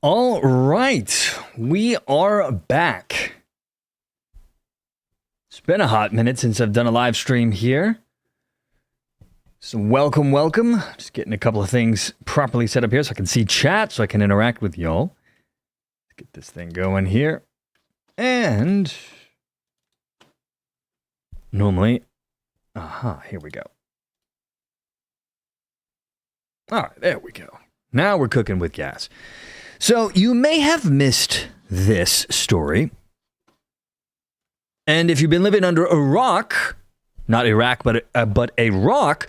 All right, we are back. It's been a hot minute since I've done a live stream here. So welcome. Just getting a couple of things properly set up here so I can see chat, so I can interact with y'all. Let's get this thing going here. And normally, here we go. All right, there we go. Now we're cooking with gas. So you may have missed this story. And if you've been living under a rock, not Iraq, but a rock,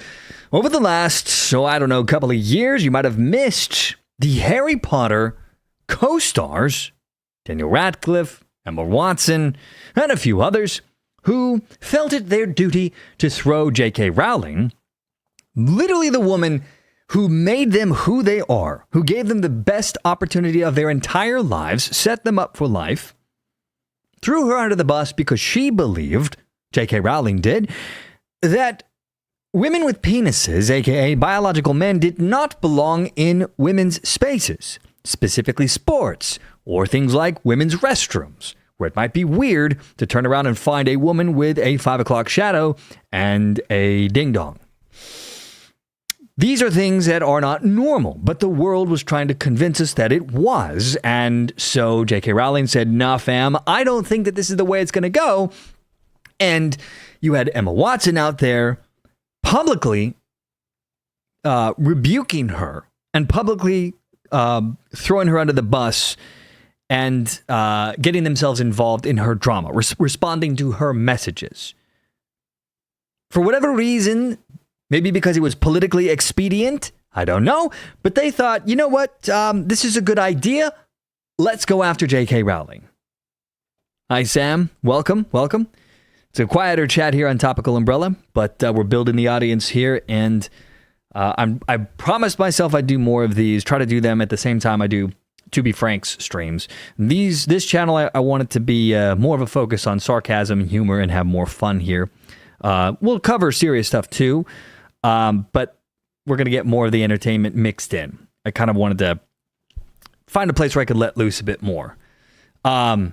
over the last, couple of years, you might have missed the Harry Potter co-stars, Daniel Radcliffe, Emma Watson, and a few others, who felt it their duty to throw J.K. Rowling, literally the woman who made them who they are, who gave them the best opportunity of their entire lives, set them up for life, threw her under the bus because she believed, J.K. Rowling did, that women with penises, aka biological men, did not belong in women's spaces, specifically sports, or things like women's restrooms, where it might be weird to turn around and find a woman with a 5 o'clock shadow and a ding-dong. These are things that are not normal, but the world was trying to convince us that it was. And so J.K. Rowling said, nah, fam, I don't think that this is the way it's going to go. And you had Emma Watson out there publicly rebuking her and publicly throwing her under the bus and getting themselves involved in her drama, responding to her messages. For whatever reason, maybe because it was politically expedient, I don't know, but they thought, you know what, this is a good idea. Let's go after J.K. Rowling. Hi, Sam. Welcome. It's a quieter chat here on Topical Umbrella, but we're building the audience here, and I promised myself I'd do more of these, try to do them at the same time I do To Be Frank's streams. This channel, I want it to be more of a focus on sarcasm and humor and have more fun here. We'll cover serious stuff too, but we're going to get more of the entertainment mixed in. I kind of wanted to find a place where I could let loose a bit more. But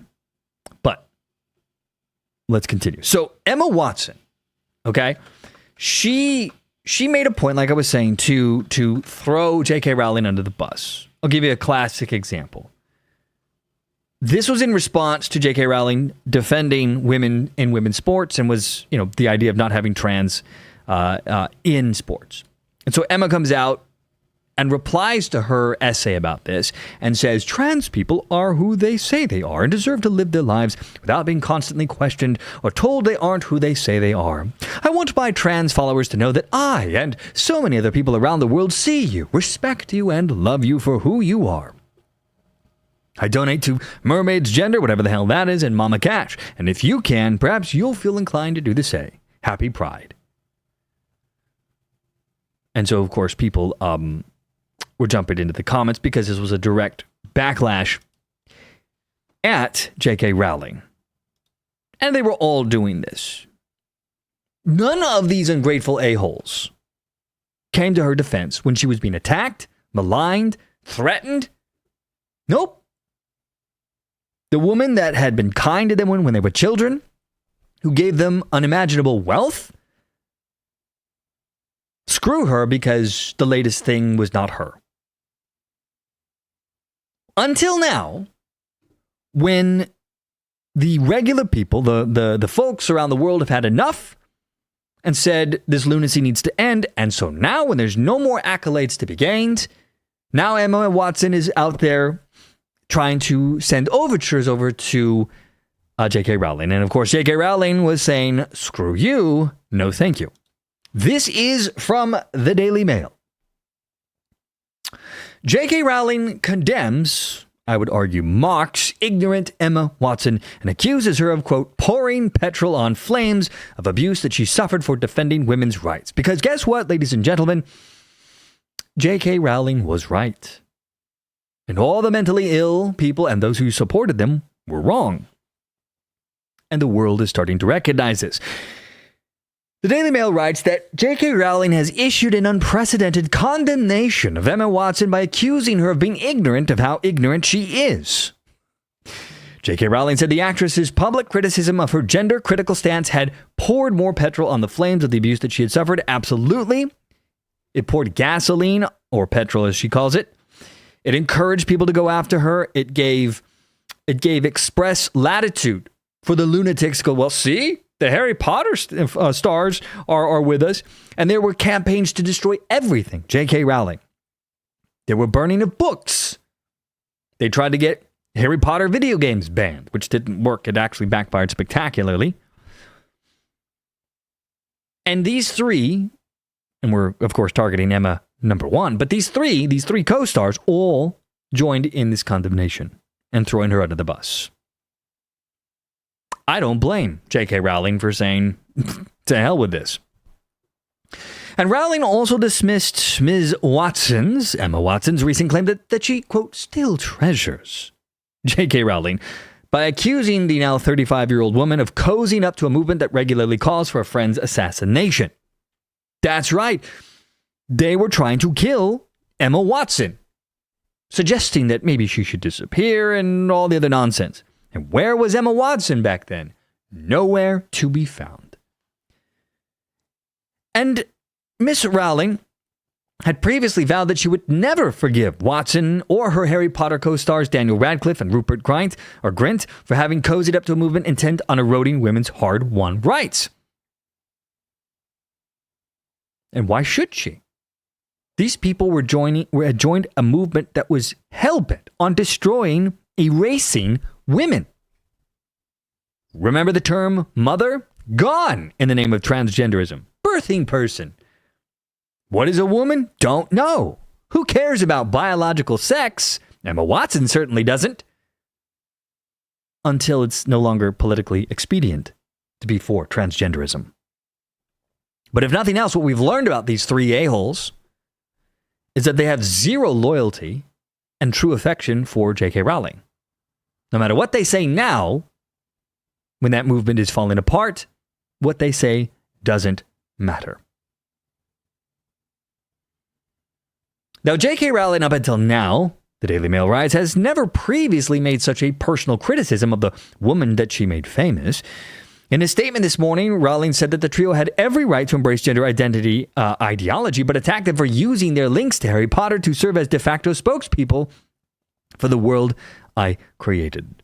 let's continue. So Emma Watson, okay, she made a point, like I was saying, to throw J.K. Rowling under the bus. I'll give you a classic example. This was in response to J.K. Rowling defending women in women's sports and was, the idea of not having trans in sports. And so Emma comes out and replies to her essay about this and says, trans people are who they say they are and deserve to live their lives without being constantly questioned or told they aren't who they say they are. I want my trans followers to know that I and so many other people around the world see you, respect you, and love you for who you are. I donate to Mermaids Gender, whatever the hell that is, and Mama Cash. And if you can, perhaps you'll feel inclined to do the same. Happy Pride. And so, of course, people were jumping into the comments because this was a direct backlash at J.K. Rowling. And they were all doing this. None of these ungrateful a-holes came to her defense when she was being attacked, maligned, threatened. Nope. The woman that had been kind to them when they were children, who gave them unimaginable wealth, screw her because the latest thing was not her. Until now, when the regular people, the folks around the world have had enough and said this lunacy needs to end, and so now when there's no more accolades to be gained, now Emma Watson is out there trying to send overtures over to J.K. Rowling. And of course, J.K. Rowling was saying, screw you, no thank you. This is from the Daily Mail. J.K. Rowling condemns, I would argue, mocks ignorant Emma Watson and accuses her of, quote, pouring petrol on flames of abuse that she suffered for defending women's rights. Because guess what, ladies and gentlemen? J.K. Rowling was right. And all the mentally ill people and those who supported them were wrong. And the world is starting to recognize this. The Daily Mail writes that J.K. Rowling has issued an unprecedented condemnation of Emma Watson by accusing her of being ignorant of how ignorant she is. J.K. Rowling said the actress's public criticism of her gender-critical stance had poured more petrol on the flames of the abuse that she had suffered. Absolutely. It poured gasoline, or petrol as she calls it. It encouraged people to go after her. It gave express latitude for the lunatics to go, well, see? The Harry Potter stars are with us. And there were campaigns to destroy everything. J.K. Rowling. There were burning of books. They tried to get Harry Potter video games banned, which didn't work. It actually backfired spectacularly. And these three, and we're, of course, targeting Emma number one, but these three co-stars all joined in this condemnation and throwing her under the bus. I don't blame J.K. Rowling for saying, to hell with this. And Rowling also dismissed Emma Watson's recent claim that she, quote, still treasures J.K. Rowling by accusing the now 35-year-old woman of cozying up to a movement that regularly calls for a friend's assassination. That's right. They were trying to kill Emma Watson, suggesting that maybe she should disappear and all the other nonsense. And where was Emma Watson back then? Nowhere to be found. And Miss Rowling had previously vowed that she would never forgive Watson or her Harry Potter co-stars Daniel Radcliffe and Rupert Grint for having cozied up to a movement intent on eroding women's hard-won rights. And why should she? These people had joined a movement that was hell-bent on destroying, erasing women. Remember the term mother? Gone in the name of transgenderism. Birthing person. What is a woman? Don't know. Who cares about biological sex? Emma Watson certainly doesn't. Until it's no longer politically expedient to be for transgenderism. But if nothing else, what we've learned about these three a-holes is that they have zero loyalty and true affection for J.K. Rowling. No matter what they say now, when that movement is falling apart, what they say doesn't matter. Now, J.K. Rowling, up until now, the Daily Mail writes, has never previously made such a personal criticism of the woman that she made famous. In a statement this morning, Rowling said that the trio had every right to embrace gender identity ideology, but attacked them for using their links to Harry Potter to serve as de facto spokespeople for the world I created.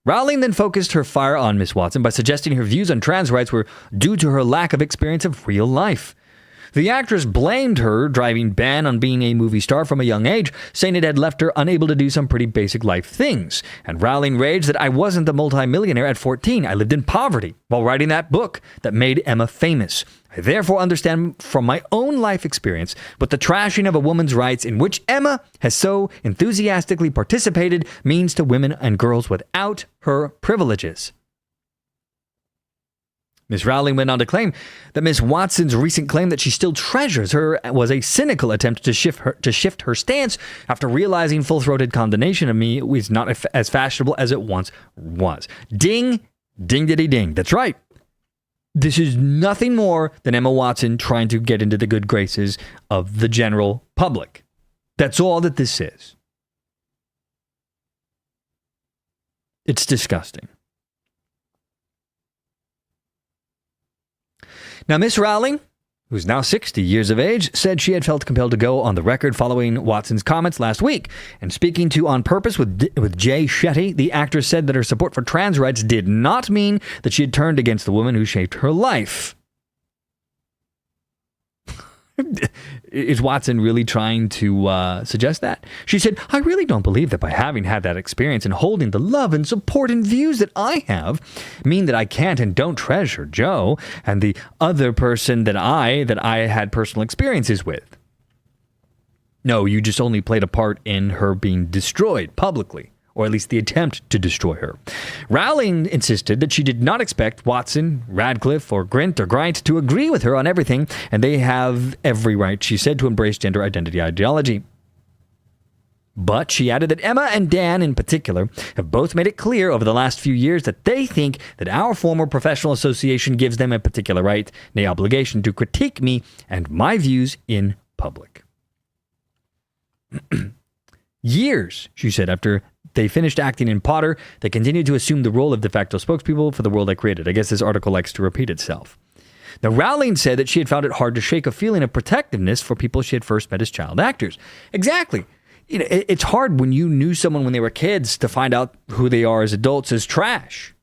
Rowling then focused her fire on Miss Watson by suggesting her views on trans rights were due to her lack of experience of real life. The actress blamed her driving ban on being a movie star from a young age, saying it had left her unable to do some pretty basic life things. And Rowling raged that I wasn't the multimillionaire at 14. I lived in poverty while writing that book that made Emma famous. I therefore understand from my own life experience what the trashing of a woman's rights in which Emma has so enthusiastically participated means to women and girls without her privileges. Miss Rowling went on to claim that Miss Watson's recent claim that she still treasures her was a cynical attempt to shift her stance after realizing full-throated condemnation of me was not as fashionable as it once was. Ding, ding, diddy, ding. That's right. This is nothing more than Emma Watson trying to get into the good graces of the general public. That's all that this is. It's disgusting. Now, Miss Rowling, who's now 60 years of age, said she had felt compelled to go on the record following Watson's comments last week. And speaking to On Purpose with Jay Shetty, the actress said that her support for trans rights did not mean that she had turned against the woman who shaped her life. Is Watson really trying to suggest that? She said, I really don't believe that by having had that experience and holding the love and support and views that I have mean that I can't and don't treasure Joe and the other person that I had personal experiences with. No, you just only played a part in her being destroyed publicly, or at least the attempt to destroy her. Rowling insisted that she did not expect Watson, Radcliffe, or Grint to agree with her on everything, and they have every right, she said, to embrace gender identity ideology. But she added that Emma and Dan in particular have both made it clear over the last few years that they think that our former professional association gives them a particular right, nay obligation, to critique me and my views in public. Years, she said, after they finished acting in Potter, they continued to assume the role of de facto spokespeople for the world I created. I guess this article likes to repeat itself. Now, Rowling said that she had found it hard to shake a feeling of protectiveness for people she had first met as child actors. Exactly. You know, it's hard when you knew someone when they were kids to find out who they are as adults as trash.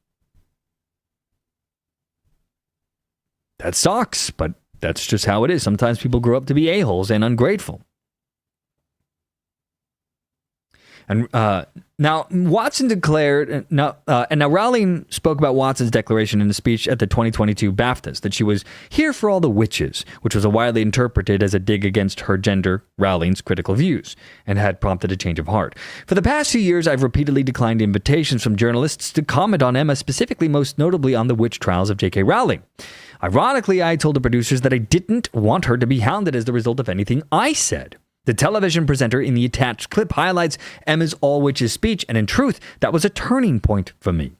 That sucks, but that's just how it is. Sometimes people grow up to be a-holes and ungrateful. And now Watson declared, and now Rowling spoke about Watson's declaration in a speech at the 2022 BAFTAs that she was here for all the witches, which was widely interpreted as a dig against her gender, Rowling's critical views, and had prompted a change of heart. For the past few years, I've repeatedly declined invitations from journalists to comment on Emma, specifically, most notably on the witch trials of J.K. Rowling. Ironically, I told the producers that I didn't want her to be hounded as the result of anything I said. The television presenter in the attached clip highlights Emma's all witches speech, and in truth, that was a turning point for me.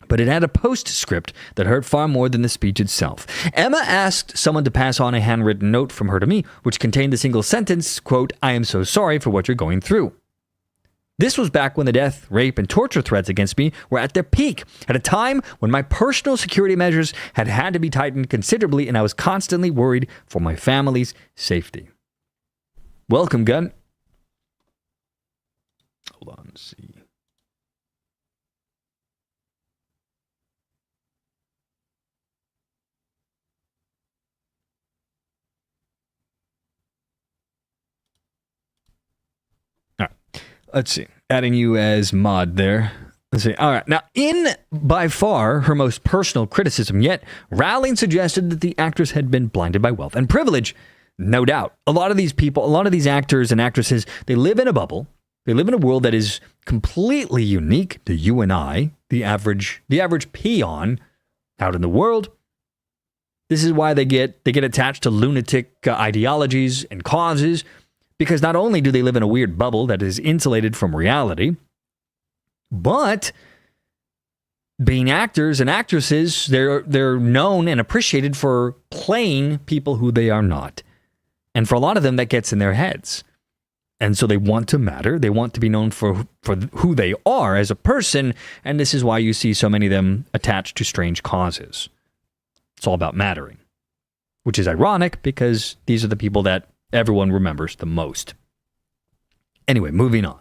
But it had a postscript that hurt far more than the speech itself. Emma asked someone to pass on a handwritten note from her to me, which contained the single sentence, quote, "I am so sorry for what you're going through." This was back when the death, rape, and torture threats against me were at their peak, at a time when my personal security measures had to be tightened considerably, and I was constantly worried for my family's safety. Welcome, Gun. Hold on, let's see. All right, let's see. Adding you as mod there. Let's see. All right. Now, in by far her most personal criticism yet, Rowling suggested that the actress had been blinded by wealth and privilege. No doubt. A lot of these people, a lot of these actors and actresses, they live in a bubble. They live in a world that is completely unique to you and I, the average peon out in the world. This is why they get attached to lunatic ideologies and causes, because not only do they live in a weird bubble that is insulated from reality, but being actors and actresses, they're known and appreciated for playing people who they are not. And for a lot of them, that gets in their heads. And so they want to matter. They want to be known for who they are as a person. And this is why you see so many of them attached to strange causes. It's all about mattering, which is ironic because these are the people that everyone remembers the most. Anyway, moving on.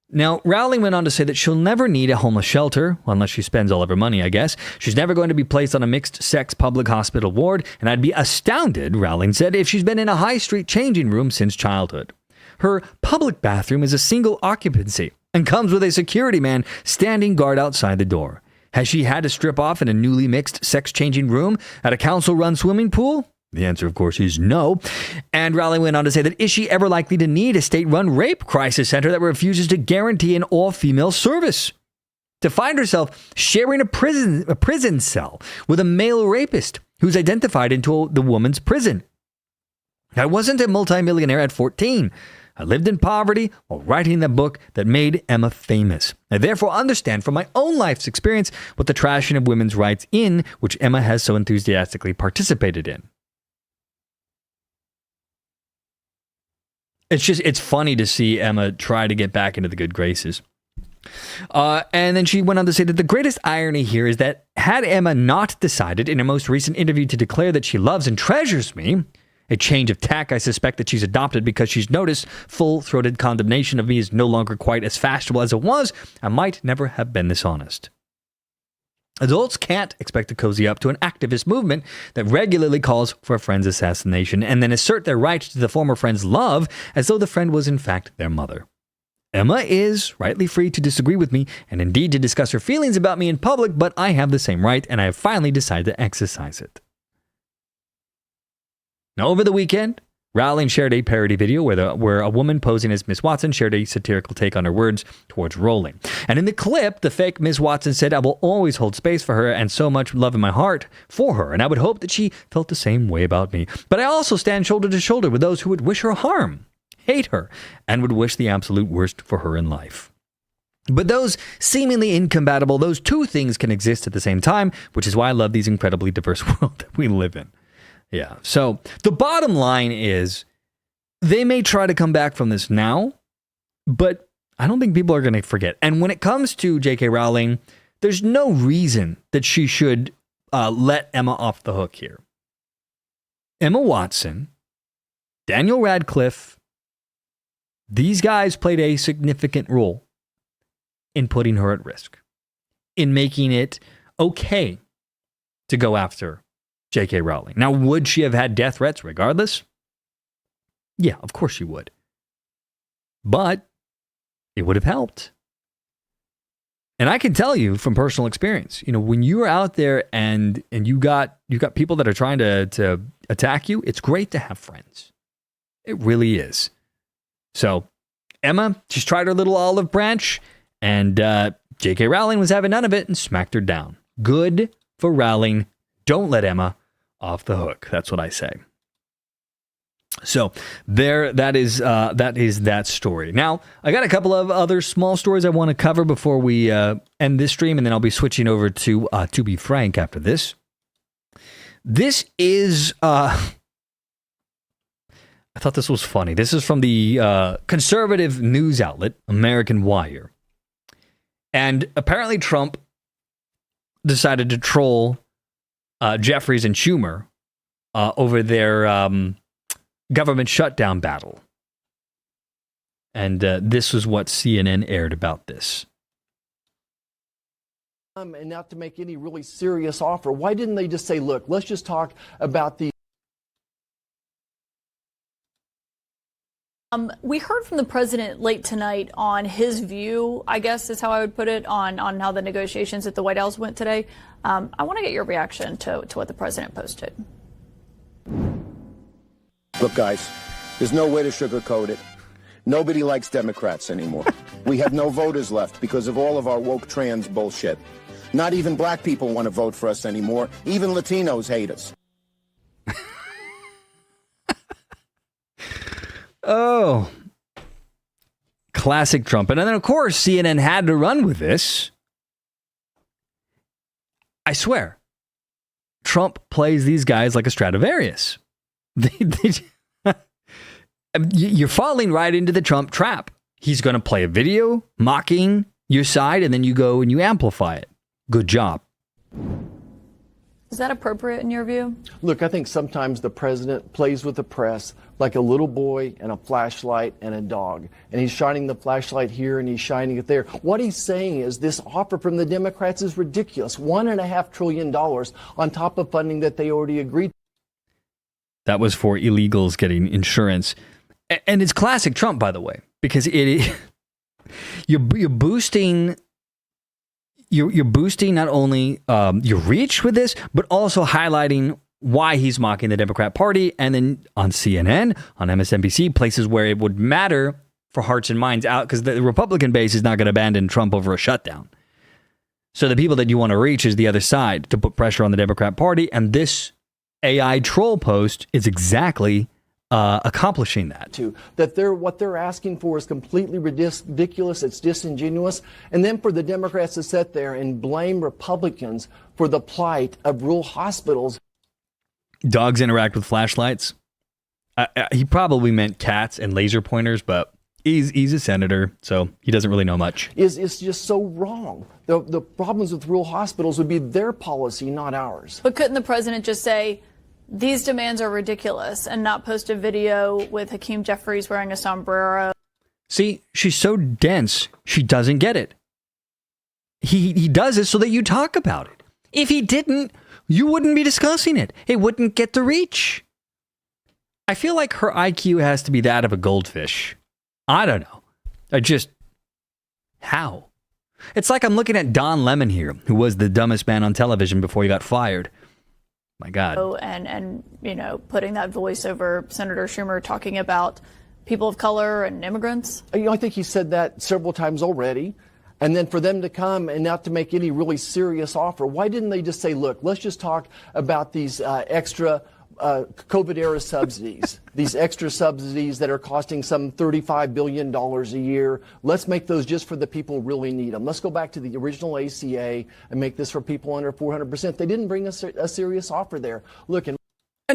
Now, Rowling went on to say that she'll never need a homeless shelter, unless she spends all of her money, I guess. She's never going to be placed on a mixed-sex public hospital ward, and I'd be astounded, Rowling said, if she's been in a high-street changing room since childhood. Her public bathroom is a single occupancy and comes with a security man standing guard outside the door. Has she had to strip off in a newly mixed-sex changing room at a council-run swimming pool? The answer, of course, is no. And Rowling went on to say that is she ever likely to need a state-run rape crisis center that refuses to guarantee an all-female service? To find herself sharing a prison cell with a male rapist who's identified into the woman's prison. I wasn't a multimillionaire at 14. I lived in poverty while writing the book that made Emma famous. I therefore understand from my own life's experience what the trashing of women's rights in which Emma has so enthusiastically participated in. It's funny to see Emma try to get back into the good graces. And then she went on to say that the greatest irony here is that had Emma not decided in her most recent interview to declare that she loves and treasures me, a change of tack I suspect that she's adopted because she's noticed full-throated condemnation of me is no longer quite as fashionable as it was, I might never have been this honest. Adults can't expect to cozy up to an activist movement that regularly calls for a friend's assassination and then assert their right to the former friend's love as though the friend was in fact their mother. Emma is rightly free to disagree with me and indeed to discuss her feelings about me in public, but I have the same right and I have finally decided to exercise it. Now, over the weekend, Rowling shared a parody video where a woman posing as Miss Watson shared a satirical take on her words towards Rowling. And in the clip, the fake Miss Watson said, "I will always hold space for her and so much love in my heart for her. And I would hope that she felt the same way about me. But I also stand shoulder to shoulder with those who would wish her harm, hate her, and would wish the absolute worst for her in life." But those seemingly incompatible, those two things can exist at the same time, which is why I love these incredibly diverse world that we live in. Yeah. So the bottom line is they may try to come back from this now, but I don't think people are going to forget. And when it comes to J.K. Rowling, there's no reason that she should let Emma off the hook here. Emma Watson, Daniel Radcliffe, these guys played a significant role in putting her at risk, in making it okay to go after J.K. Rowling. Now, would she have had death threats regardless? Yeah, of course she would. But it would have helped. And I can tell you from personal experience, when you are out there and you got people that are trying to attack you, it's great to have friends. It really is. So Emma, she's tried her little olive branch, and J.K. Rowling was having none of it and smacked her down. Good for Rowling. Don't let Emma off the hook. That's what I say. So that is that story. Now, I got a couple of other small stories I want to cover before we end this stream, and then I'll be switching over to Be Frank after this. This is... I thought this was funny. This is from the conservative news outlet, American Wire. And apparently Trump decided to troll Jeffries and Schumer over their government shutdown battle. And this was what CNN aired about this. And not to make any really serious offer. Why didn't they just say, look, let's just talk about the... We heard from the president late tonight on his view, I guess is how I would put it, on how the negotiations at the White House went today. I want to get your reaction to what the president posted. Look, guys, there's no way to sugarcoat it. Nobody likes Democrats anymore. We have no voters left because of all of our woke trans bullshit. Not even black people want to vote for us anymore. Even Latinos hate us. Oh, classic Trump. And then, of course, CNN had to run with this. I swear, Trump plays these guys like a Stradivarius. You're falling right into the Trump trap. He's going to play a video mocking your side, and then you go and you amplify it. Good job. Is that appropriate in your view? Look, I think sometimes the president plays with the press like a little boy and a flashlight and a dog. And he's shining the flashlight here and he's shining it there. What he's saying is this offer from the Democrats is ridiculous. $1.5 trillion on top of funding that they already agreed to. That was for illegals getting insurance. And it's classic Trump, by the way, because you're boosting... You're boosting not only your reach with this, but also highlighting why he's mocking the Democrat Party. And then on CNN, on MSNBC, places where it would matter for hearts and minds out, because the Republican base is not going to abandon Trump over a shutdown. So the people that you want to reach is the other side to put pressure on the Democrat Party. And this AI troll post is exactly accomplishing that. What they're asking for is completely ridiculous. It's disingenuous. And then for the Democrats to sit there and blame Republicans for the plight of rural hospitals. Dogs interact with flashlights. He probably meant cats and laser pointers, but he's a senator, so he doesn't really know much. It's just so wrong. The problems with rural hospitals would be their policy, not ours. But couldn't the president just say, these demands are ridiculous, and not post a video with Hakeem Jeffries wearing a sombrero? See, she's so dense, she doesn't get it. He does it so that you talk about it. If he didn't, you wouldn't be discussing it. It wouldn't get the reach. I feel like her IQ has to be that of a goldfish. I don't know. How? It's like I'm looking at Don Lemon here, who was the dumbest man on television before he got fired. My God. And putting that voice over Senator Schumer talking about people of color and immigrants? I think he said that several times already. And then for them to come and not to make any really serious offer, why didn't they just say, look, let's just talk about these extra COVID-era subsidies, these extra subsidies that are costing some $35 billion a year. Let's make those just for the people who really need them. Let's go back to the original ACA and make this for people under 400%. They didn't bring us a serious offer there. Look, And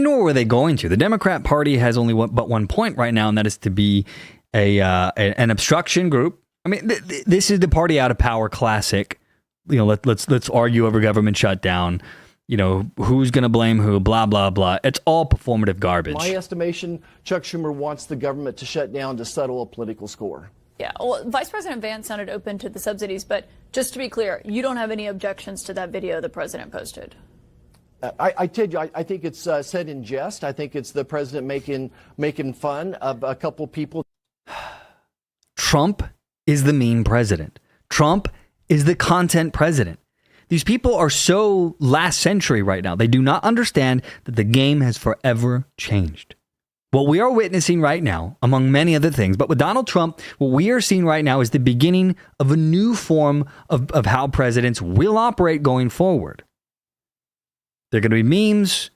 nor were they going to. The Democrat Party has only but one point right now, and that is to be an obstruction group. I mean, this is the party out of power classic. Let's argue over government shutdown. Who's going to blame who, blah, blah, blah. It's all performative garbage. My estimation, Chuck Schumer wants the government to shut down to settle a political score. Yeah, well, Vice President Vance sounded open to the subsidies, but just to be clear, you don't have any objections to that video the president posted? I tell you, I think it's said in jest. I think it's the president making fun of a couple people. Trump is the meme president. Trump is the content president. These people are so last century right now. They do not understand that the game has forever changed. What we are witnessing right now, among many other things, but with Donald Trump, what we are seeing right now is the beginning of a new form of how presidents will operate going forward. They're going to be memes.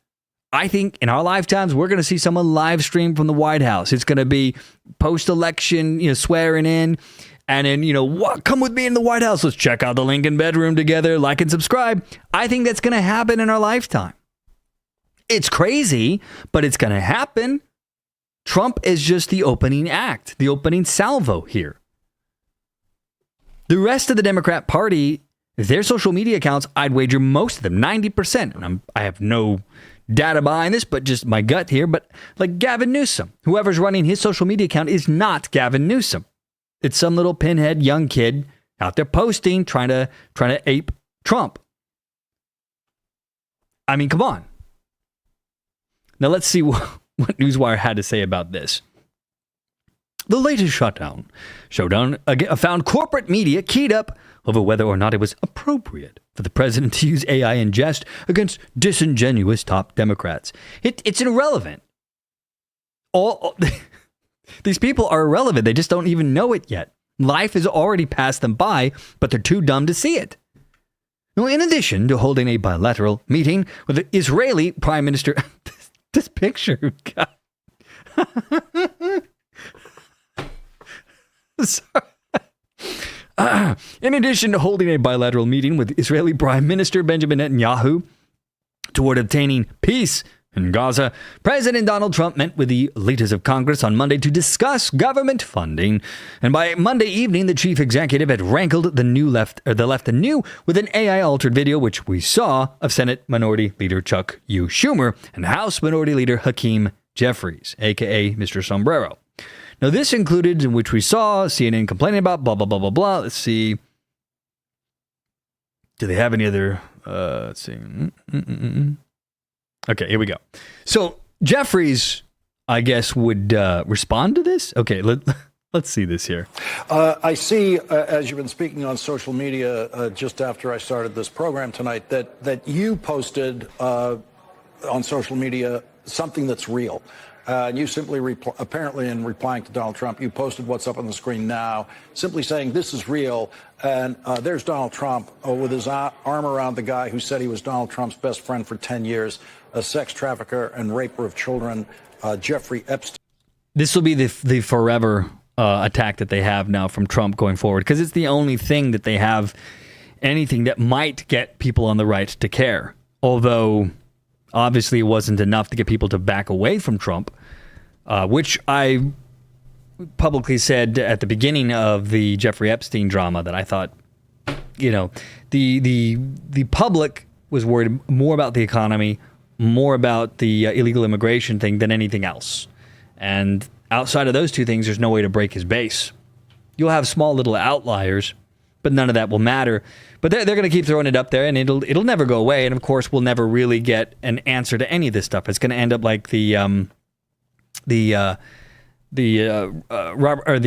I think in our lifetimes, we're going to see someone live stream from the White House. It's going to be post-election, swearing in. And then, come with me in the White House. Let's check out the Lincoln bedroom together. Like and subscribe. I think that's going to happen in our lifetime. It's crazy, but it's going to happen. Trump is just the opening act, the opening salvo here. The rest of the Democrat Party, their social media accounts, I'd wager most of them, 90%. And I have no data behind this, but just my gut here. But like Gavin Newsom, whoever's running his social media account is not Gavin Newsom. It's some little pinhead young kid out there posting, trying to ape Trump. I mean, come on. Now let's see what Newswire had to say about this. The latest showdown found corporate media keyed up over whether or not it was appropriate for the president to use AI in jest against disingenuous top Democrats. It's irrelevant. These people are irrelevant. They just don't even know it yet. Life has already passed them by, but they're too dumb to see it. Now, in addition to holding a bilateral meeting with the Israeli Prime Minister, this picture, God. In addition to holding a bilateral meeting with Israeli Prime Minister Benjamin Netanyahu toward obtaining peace in Gaza, President Donald Trump met with the leaders of Congress on Monday to discuss government funding. And by Monday evening, the chief executive had rankled the left anew with an AI-altered video, which we saw, of Senate Minority Leader Chuck Schumer and House Minority Leader Hakeem Jeffries, a.k.a. Mr. Sombrero. Now, this included, in which we saw CNN complaining about blah, blah, blah, blah, blah. Let's see. Do they have any other? Let's see. Okay, here we go. So Jeffries, I guess, would respond to this. Okay, let's see this here. I see, as you've been speaking on social media just after I started this program tonight, that you posted on social media something that's real. And you simply, apparently in replying to Donald Trump, you posted what's up on the screen now, simply saying this is real. And there's Donald Trump with his arm around the guy who said he was Donald Trump's best friend for 10 years, a sex trafficker and raper of children, Jeffrey Epstein. This will be the forever attack that they have now from Trump going forward, because it's the only thing that they have, anything that might get people on the right to care. Although, obviously, it wasn't enough to get people to back away from Trump, which I publicly said at the beginning of the Jeffrey Epstein drama that I thought, the public was worried more about the economy, more about the illegal immigration thing than anything else. And outside of those two things, there's no way to break his base. You'll have small little outliers, but none of that will matter. But they're going to keep throwing it up there, and it'll never go away. And of course, we'll never really get an answer to any of this stuff. It's going to end up like the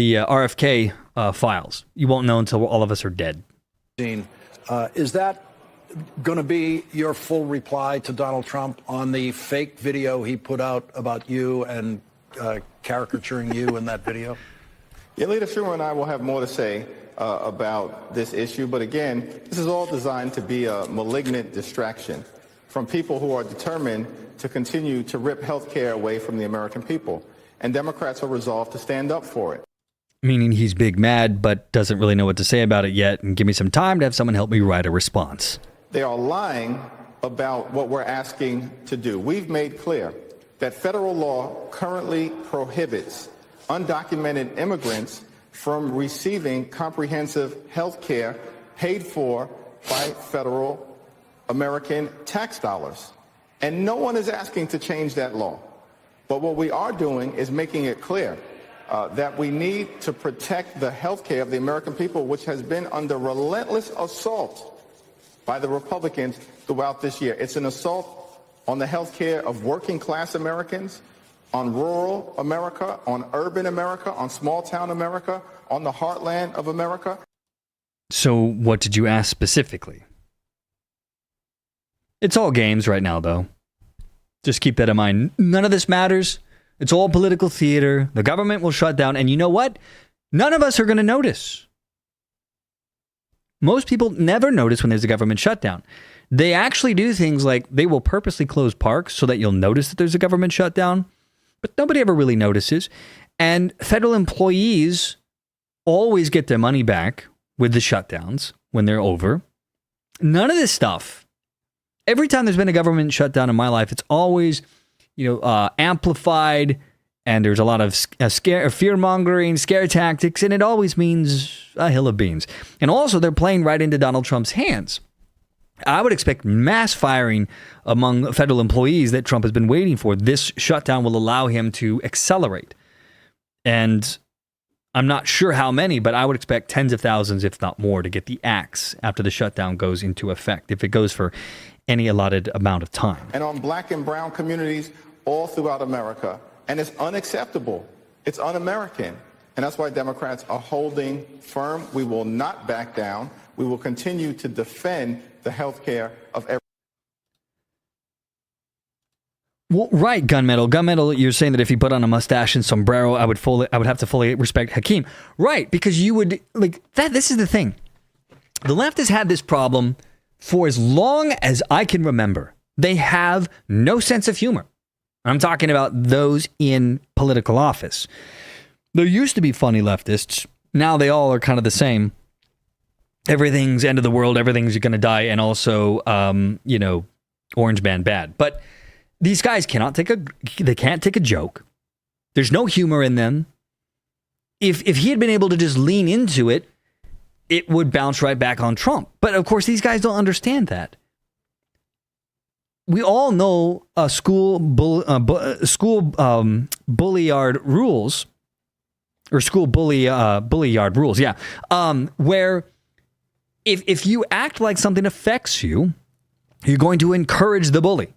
RFK files. You won't know until all of us are dead. Is that going to be your full reply to Donald Trump on the fake video he put out about you and caricaturing you in that video? Yeah, Leader Schumer and I will have more to say about this issue. But again, this is all designed to be a malignant distraction from people who are determined to continue to rip health care away from the American people. And Democrats are resolved to stand up for it. Meaning he's big mad, but doesn't really know what to say about it yet. And give me some time to have someone help me write a response. They are lying about what we're asking to do. We've made clear that federal law currently prohibits undocumented immigrants from receiving comprehensive health care paid for by federal American tax dollars. And no one is asking to change that law. But what we are doing is making it clear that we need to protect the health care of the American people, which has been under relentless assault by the Republicans throughout this year. It's an assault on the health care of working class Americans, on rural America, on urban America, on small town America, on the heartland of America. So what did you ask specifically? It's all games right now, though. Just keep that in mind. None of this matters. It's all political theater. The government will shut down. And you know what? None of us are going to notice. Most people never notice when there's a government shutdown. They actually do things like they will purposely close parks so that you'll notice that there's a government shutdown. But nobody ever really notices. And federal employees always get their money back with the shutdowns when they're over. None of this stuff. Every time there's been a government shutdown in my life, it's always, amplified, and there's a lot of fear-mongering, scare tactics, and it always means a hill of beans. And also, they're playing right into Donald Trump's hands. I would expect mass firing among federal employees that Trump has been waiting for. This shutdown will allow him to accelerate. And I'm not sure how many, but I would expect tens of thousands, if not more, to get the axe after the shutdown goes into effect, if it goes for any allotted amount of time. And on black and brown communities all throughout America. And it's unacceptable. It's un-American. And that's why Democrats are holding firm. We will not back down. We will continue to defend the health care of everyone. Well, right, Gunmetal. Gunmetal, you're saying that if he put on a mustache and sombrero, I would have to fully respect Hakeem. Right, because you would, like, that. This is the thing. The left has had this problem for as long as I can remember. They have no sense of humor. I'm talking about those in political office. There used to be funny leftists. Now they all are kind of the same. Everything's end of the world. Everything's going to die. And also, orange man bad. But these guys can't take a joke. There's no humor in them. If he had been able to just lean into it, it would bounce right back on Trump. But of course, these guys don't understand that. We all know school bullyard rules, or school bullyard rules. Yeah, where if you act like something affects you, you're going to encourage the bully.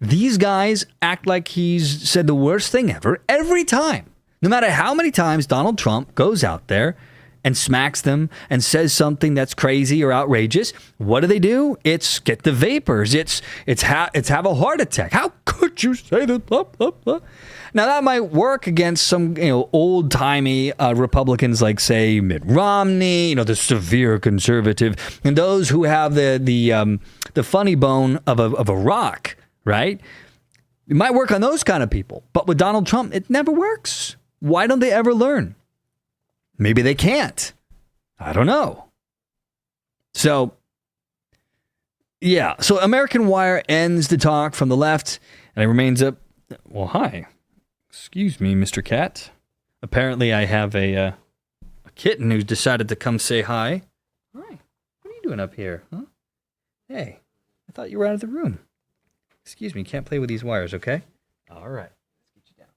These guys act like he's said the worst thing ever every time. No matter how many times Donald Trump goes out there and smacks them and says something that's crazy or outrageous, what do? It's get the vapors. It's have a heart attack. How could you say that? Blah, blah, blah. Now that might work against some old timey Republicans like, say, Mitt Romney, the severe conservative, and those who have the funny bone of a rock, right? It might work on those kind of people, but with Donald Trump, it never works. Why don't they ever learn? Maybe they can't. I don't know. So, yeah. So American Wire ends the talk from the left, and it remains up. Well, hi. Excuse me, Mr. Cat. Apparently, I have a kitten who's decided to come say hi. Hi. What are you doing up here? Huh? Hey, I thought you were out of the room. Excuse me, can't play with these wires, okay? All right. Let's get you down.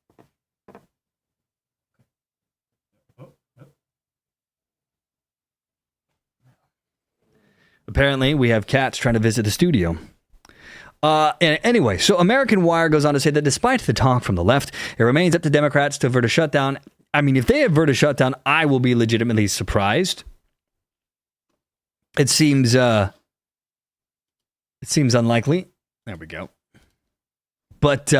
Apparently, we have cats trying to visit the studio. Anyway, so American Wire goes on to say that despite the talk from the left, it remains up to Democrats to avert a shutdown. I mean, if they avert a shutdown, I will be legitimately surprised. It seems It seems unlikely. There we go. But,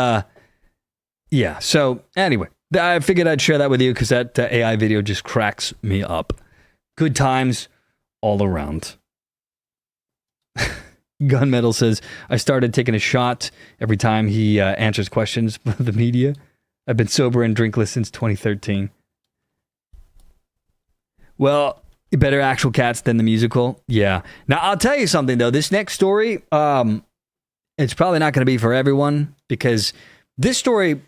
yeah. So, anyway, I figured I'd share that with you because that AI video just cracks me up. Good times all around. Gunmetal says, I started taking a shot every time he answers questions for the media. I've been sober and drinkless since 2013. Well, better actual cats than the musical. Yeah. Now, I'll tell you something, though. This next story, it's probably not going to be for everyone because this story,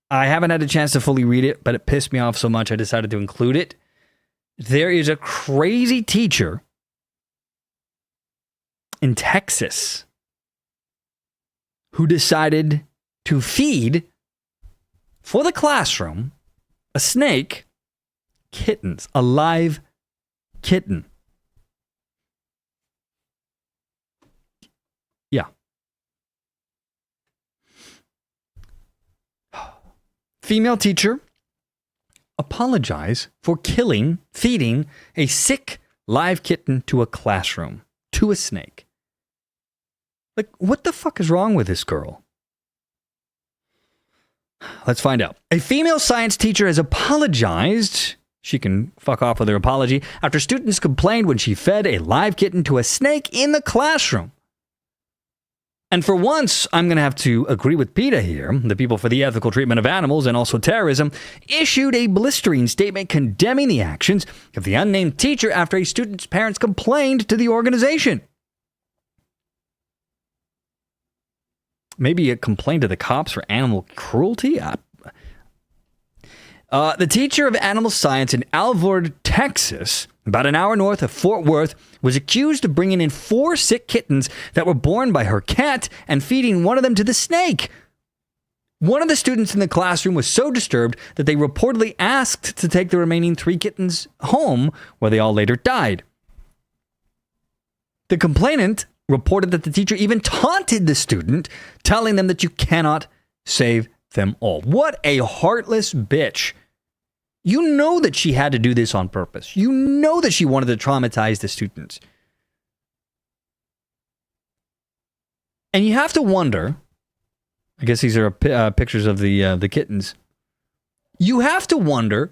I haven't had a chance to fully read it, but it pissed me off so much I decided to include it. There is a crazy teacher in Texas who decided to feed for the classroom a snake kittens, a live kitten. Yeah. Female teacher apologize for feeding a sick live kitten to a classroom, to a snake. Like, what the fuck is wrong with this girl? Let's find out. A female science teacher has apologized. She can fuck off with her apology after students complained when she fed a live kitten to a snake in the classroom. And for once, I'm going to have to agree with PETA here. The People for the Ethical Treatment of Animals and also Terrorism issued a blistering statement condemning the actions of the unnamed teacher after a student's parents complained to the organization. Maybe a complaint to the cops for animal cruelty? The teacher of animal science in Alvord, Texas, about an hour north of Fort Worth, was accused of bringing in 4 sick kittens that were born by her cat and feeding one of them to the snake. One of the students in the classroom was so disturbed that they reportedly asked to take the remaining 3 kittens home, where they all later died. The complainant reported that the teacher even taunted the student, telling them that you cannot save them all. What a heartless bitch. You know that she had to do this on purpose. You know that she wanted to traumatize the students. And you have to wonder, I guess these are pictures of the kittens. You have to wonder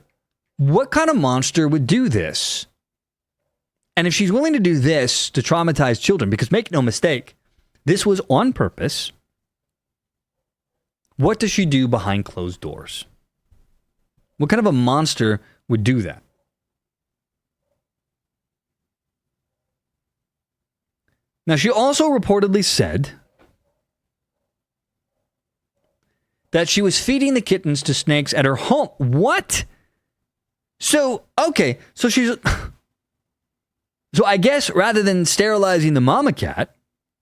what kind of monster would do this. And if she's willing to do this to traumatize children, because make no mistake, this was on purpose, what does she do behind closed doors? What kind of a monster would do that? Now, she also reportedly said that she was feeding the kittens to snakes at her home. What? So, okay, so she's... So I guess rather than sterilizing the mama cat,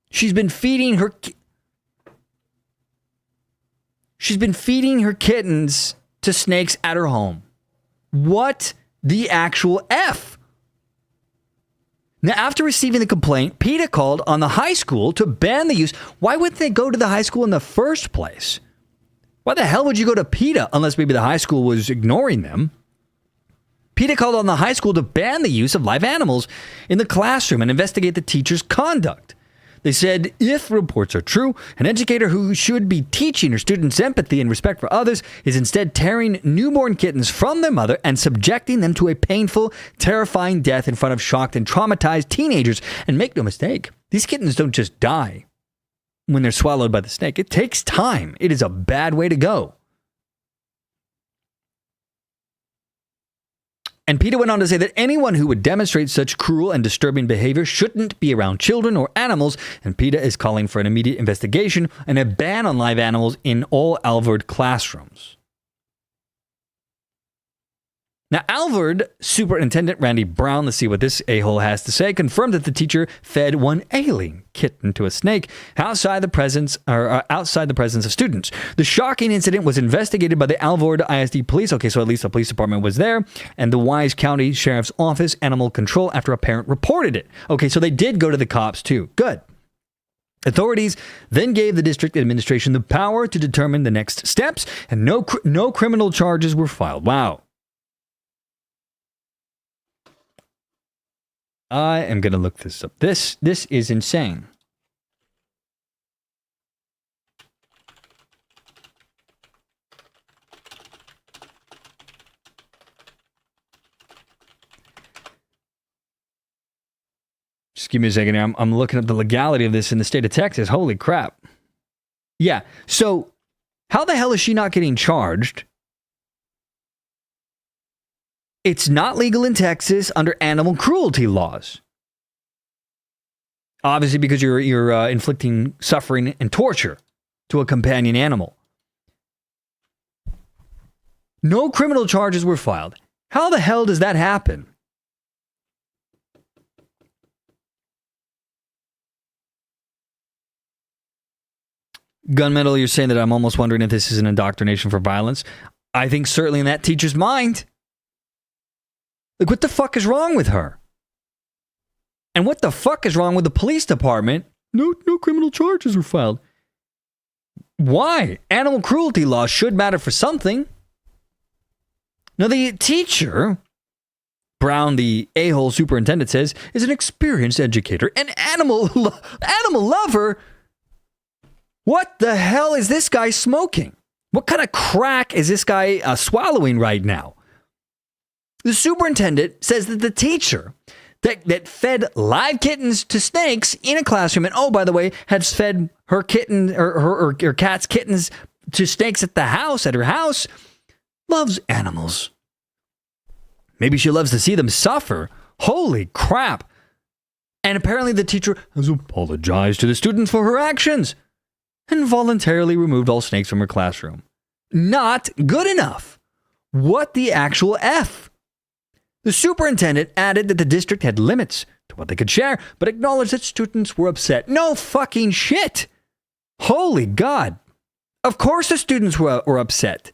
she's been feeding her kittens to snakes at her home. What the actual F? Now, after receiving the complaint, PETA called on the high school to ban the use. Why wouldn't they go to the high school in the first place? Why the hell would you go to PETA unless maybe the high school was ignoring them? PETA called on the high school to ban the use of live animals in the classroom and investigate the teacher's conduct. They said, if reports are true, an educator who should be teaching her students empathy and respect for others is instead tearing newborn kittens from their mother and subjecting them to a painful, terrifying death in front of shocked and traumatized teenagers. And make no mistake, these kittens don't just die when they're swallowed by the snake. It takes time. It is a bad way to go. And PETA went on to say that anyone who would demonstrate such cruel and disturbing behavior shouldn't be around children or animals, and PETA is calling for an immediate investigation and a ban on live animals in all Alvord classrooms. Now, Alvord Superintendent Randy Brown, let's see what this a-hole has to say, confirmed that the teacher fed one ailing kitten to a snake outside the presence of students. The shocking incident was investigated by the Alvord ISD police. Okay, so at least the police department was there, and the Wise County Sheriff's Office Animal Control after a parent reported it. Okay, so they did go to the cops too. Good. Authorities then gave the district administration the power to determine the next steps, and no criminal charges were filed. Wow. I am going to look this up. This is insane. Just give me a second here. I'm looking up the legality of this in the state of Texas. Holy crap. Yeah. So how the hell is she not getting charged? It's not legal in Texas under animal cruelty laws. Obviously, because you're inflicting suffering and torture to a companion animal. No criminal charges were filed. How the hell does that happen? Gunmetal, you're saying that I'm almost wondering if this is an indoctrination for violence. I think certainly in that teacher's mind. Like, what the fuck is wrong with her? And what the fuck is wrong with the police department? No criminal charges were filed. Why? Animal cruelty laws should matter for something. Now, the teacher, Brown, the a-hole superintendent, says, is an experienced educator, an animal lover. What the hell is this guy smoking? What kind of crack is this guy swallowing right now? The superintendent says that the teacher that fed live kittens to snakes in a classroom, and oh, by the way, has fed her kitten or her cat's kittens to snakes at her house, loves animals. Maybe she loves to see them suffer. Holy crap. And apparently the teacher has apologized to the students for her actions and voluntarily removed all snakes from her classroom. Not good enough. What the actual F? The superintendent added that the district had limits to what they could share, but acknowledged that students were upset. No fucking shit. Holy God. Of course the students were upset.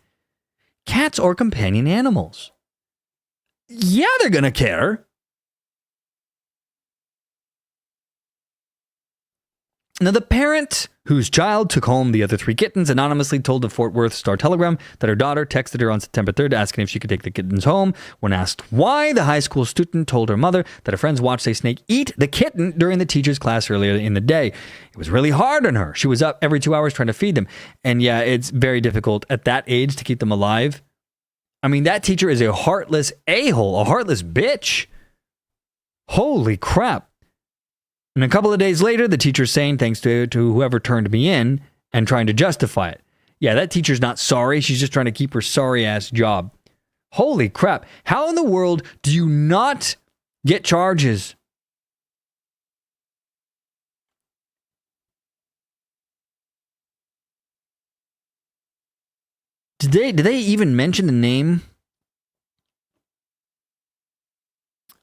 Cats are companion animals. Yeah, they're gonna care. Now, the parent whose child took home the other 3 kittens anonymously told the Fort Worth Star-Telegram that her daughter texted her on September 3rd asking if she could take the kittens home. When asked why, the high school student told her mother that her friends watched a snake eat the kitten during the teacher's class earlier in the day. It was really hard on her. She was up every 2 hours trying to feed them. And yeah, it's very difficult at that age to keep them alive. I mean, that teacher is a heartless a-hole, a heartless bitch. Holy crap. And a couple of days later, the teacher's saying thanks to whoever turned me in and trying to justify it. Yeah, that teacher's not sorry. She's just trying to keep her sorry-ass job. Holy crap. How in the world do you not get charges? Did they even mention the name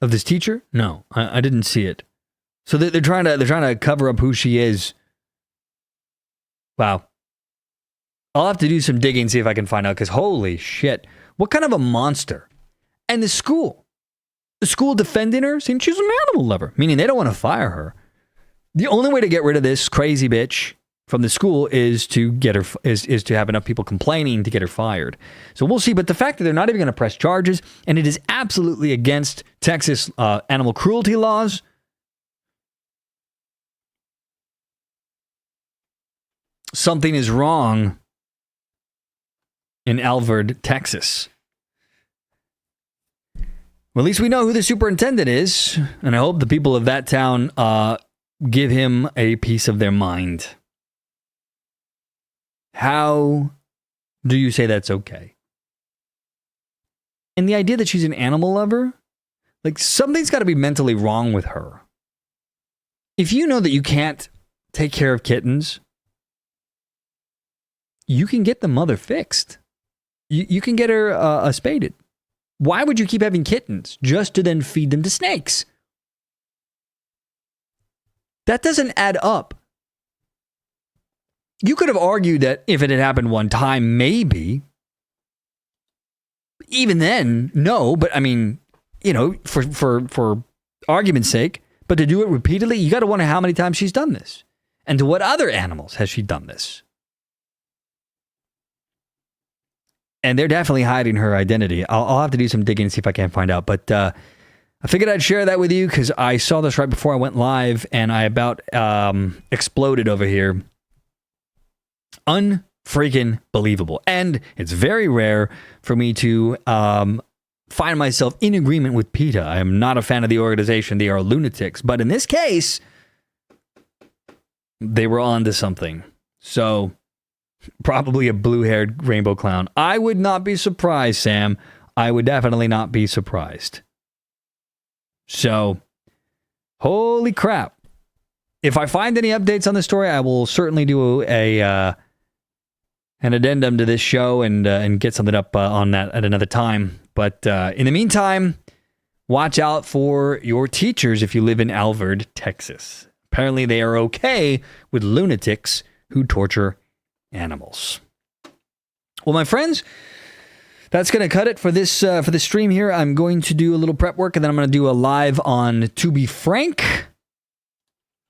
of this teacher? No, I didn't see it. So they're trying to cover up who she is. Wow. I'll have to do some digging, see if I can find out, because holy shit. What kind of a monster? And the school defending her, saying she's an animal lover, meaning they don't want to fire her. The only way to get rid of this crazy bitch from the school is to get her is to have enough people complaining to get her fired. So we'll see. But the fact that they're not even going to press charges, and it is absolutely against Texas animal cruelty laws. Something is wrong in Alvord, Texas. Well, at least we know who the superintendent is, and I hope the people of that town give him a piece of their mind. How do you say that's okay? And the idea that she's an animal lover, like something's got to be mentally wrong with her. If you know that you can't take care of kittens, you can get the mother fixed. You can get her spaded. Why would you keep having kittens just to then feed them to snakes? That doesn't add up. You could have argued that if it had happened one time, maybe. Even then, no. But I mean, you know, for argument's sake, but to do it repeatedly, you got to wonder how many times she's done this. And to what other animals has she done this? And they're definitely hiding her identity. I'll have to do some digging and see if I can find out. But I figured I'd share that with you because I saw this right before I went live and I about exploded over here. Unfreaking believable. And it's very rare for me to find myself in agreement with PETA. I am not a fan of the organization. They are lunatics. But in this case, they were onto something. So, probably a blue-haired rainbow clown. I would not be surprised, Sam. I would definitely not be surprised. So, holy crap. If I find any updates on the story, I will certainly do an addendum to this show and get something up on that at another time. But in the meantime, watch out for your teachers if you live in Alvord, Texas. Apparently, they are okay with lunatics who torture animals. Well, my friends, that's going to cut it for this stream here. I'm going to do a little prep work, and then I'm going to do a live on To Be Frank.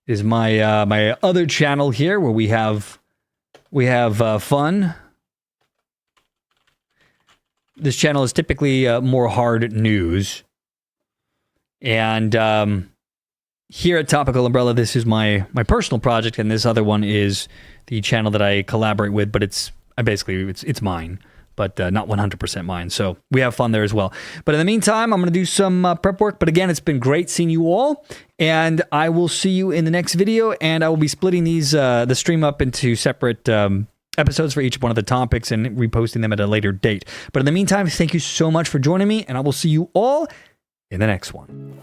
Is my my other channel here where we have fun. This channel is typically more hard news, and here at Topical Umbrella, this is my personal project, and this other one is the channel that I collaborate with, but it's mine, but not 100% mine. So we have fun there as well. But in the meantime, I'm going to do some prep work. But again, it's been great seeing you all, and I will see you in the next video. And I will be splitting these the stream up into separate episodes for each one of the topics and reposting them at a later date. But in the meantime, thank you so much for joining me, and I will see you all in the next one.